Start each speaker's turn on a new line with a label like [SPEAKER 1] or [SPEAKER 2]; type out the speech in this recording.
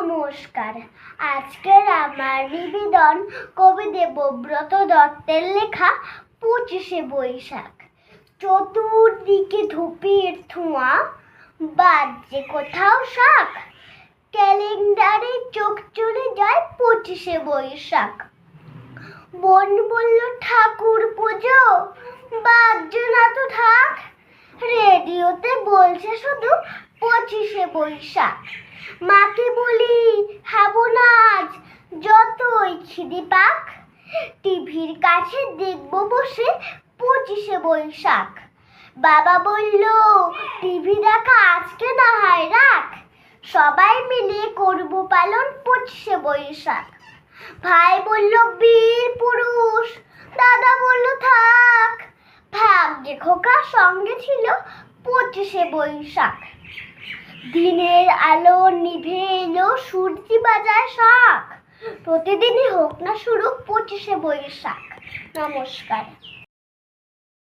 [SPEAKER 1] নমস্কার। আজকের আমার নিবেদন কবি দেবব্রত দত্তের লেখা 25শে বৈশাখ। চতুর্দিকে ধূপের ধোঁয়া, বাজছে কোথাও শাঁখ, ক্যালেন্ডারে চোখ চলে যায় 25শে বৈশাখ। বোন বলল ঠাকুর পুজো, বাজছে না তো ঢাক, রেডিওতে বলছে শুধু 25শে বৈশাখ। মাকে বলি খাবো না আজ, যতই খিদে পাক, টিভির কাছে দেখবো বসে 25শে বৈশাখ। বাবা বলল টিভি দেখা আজকে না হয় রাখ, সবাই মিলে করবো পালন 25শে বৈশাখ। ভাই বলল বীর পুরুষ, দাদা বলল থাক, ভাগ্যে খোকা সঙ্গে ছিল 25শে বৈশাখ। দিনের আলো নিভে এলো, সূর্যি বাজায় শাঁখ, প্রতিদিনই হোক না শুরু 25শে বৈশাখ। নমস্কার।